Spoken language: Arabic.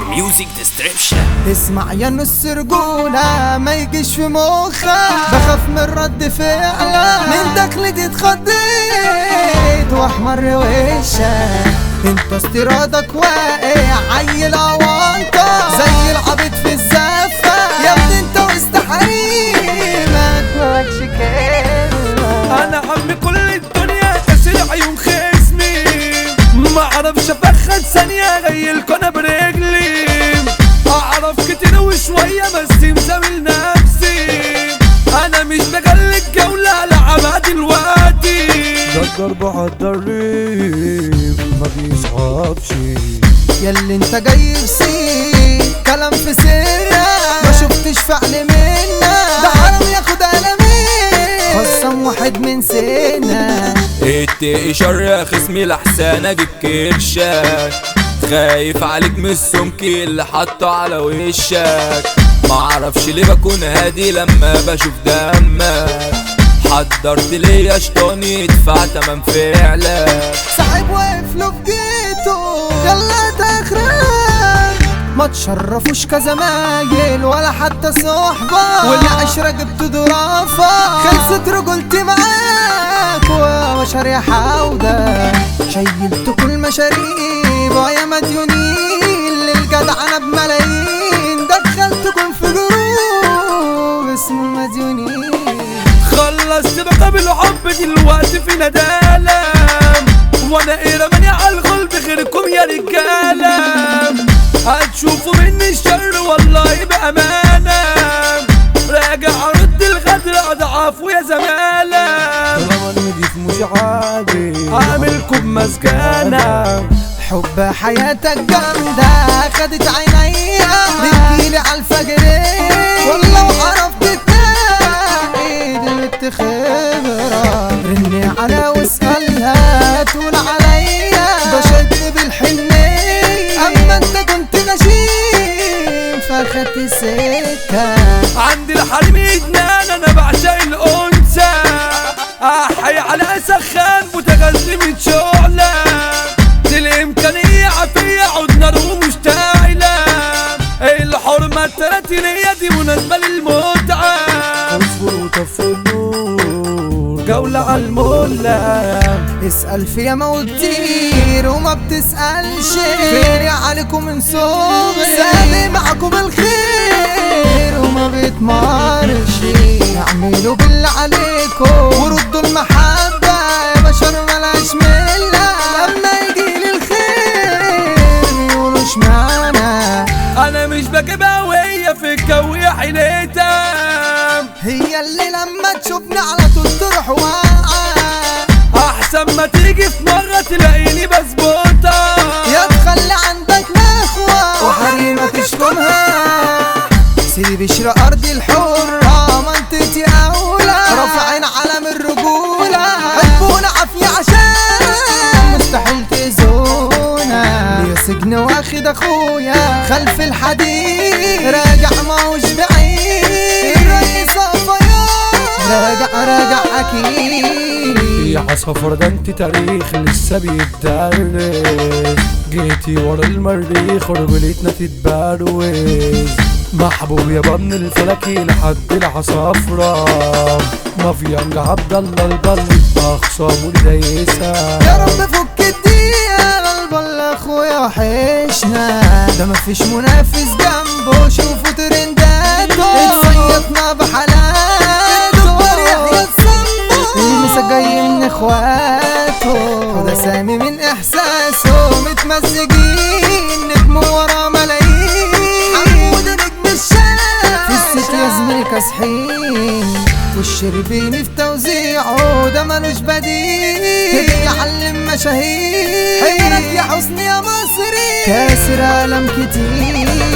ميوزك ديستريبشن. اسمع يا نص رجولة ما يجيش في مخك، بخاف من رد فعلك، من دخلتي اتخضيت واحمر وشك، انت استيرادك واقع عيل اوانطة زي العبيط في الزفة، يا ابني انت وسط حريمك مالكش كلمة. انا عم كل الدنيا كسر عيون خصمي، ما اعرفش افخد ثانية غيلكوا انا برجلي، اعرف كتير وشوية بس مزامل نفسي، انا مش بجلد جولة لعبها دلوقتي، ده الضرب عالضريب ما بيصحابش، ياللي انت جاي بسيب كلام في سرك، ما شفتش فعل منك، ده حرام ياخد قلمين خصم واحد من سنة. اتقي شر يا خصمي لحسن اجيب كرشك، خايف عليك من السمك اللي حاطه على وشك، معرفش ليه بكون هادي لما بشوف دمك، حضرت ليا شطان يدفع تمن فعلك، صاحب واقف له في جيته يلا تخرج، ما تشرفوش كزمايل ولا حتى صحبة، والعشرة جبت ضرافة خلصت رجولتي معاك وبشر يا حودة، شيلتكوا المشاريب ويا مديونين للجدعنة بملايين، دخلتكم في جروب اسمه مديونين، خلصت بقى بالحب دلوقتي في ندالة، وانا ايه رماني عالغلب غيركم يا رجالة، هتشوفوا مني الشر والله بأمانة، راجع ارد الغدر اضعاف ويا زمالة، طالما نضيف مش عادي عاملكم مسجانة، حب حياتك جامدة خدت عينيا بتجيلي عالفجرين، والله وعرفت تلاقي دلت خبرة، رني على واسألها تقول عليا بشد بالحنية، أما انت كنت غشيم فاخدت سكة، عندي الحريم ادمان انا بعشق الانثى، احي على سخان متغذي من شعلة، دي الامكانية عافية عود نار ومشتعلة، الحرمة التلاتينية دي مناسبة للمتعة، اصبر وطفي النور جولة عالمولة، اسأل في ياما كتير وما بتسألش، خيري عليكم من صغري سابي معكم الخير وما بيتمرش، اعملوا بالله عليكم وردوا المحبة يا بشر ملاش ملة، لما يجيلي الخير يقولوا اشمعنى، انا مش بجيبها وهي في الجو يا حيلتها، هي اللي لما تشوفني على طول تروح واقعة، احسن ما تيجي في مرة تلاقيني بظبطها، يا تخلي عندك نخوة وحريمة تشكمها، سيب بشر أرضي الحرة منطقتي أولى، رافعين علم الرجولة حبونا عافية عشان مستحيل تأذونا، ليا سجن واخد أخويا خلف الحديد، راجع ماهوش بعيد الرئيس راجع أكيد، يا عصفر ده انت تاريخ لسه بيتدرس، جيتي ورا المريخ ورجولتنا تتبروز، محبوب يابا من الفلكي لحد العصافرة، مافيانج عبد الله البل اخصامه دايسة، يا رب فك الدقيقة البل اخويا وحشنا، ده مفيش منافس جنبه شوفوا ترنداته، اتصيطنا بحالاته يحيى الصنبو المسا جاي من اخواته، وده سامي من احساسه متمزجين نجم ورا ملايين، عمود نجم الشام في الست يا زميلي كاسحين، والشربيني في توزيعه ده ملوش بديل، يعلم مشاهير حيرك يا حسني يا مصري كاسر عالم كتير.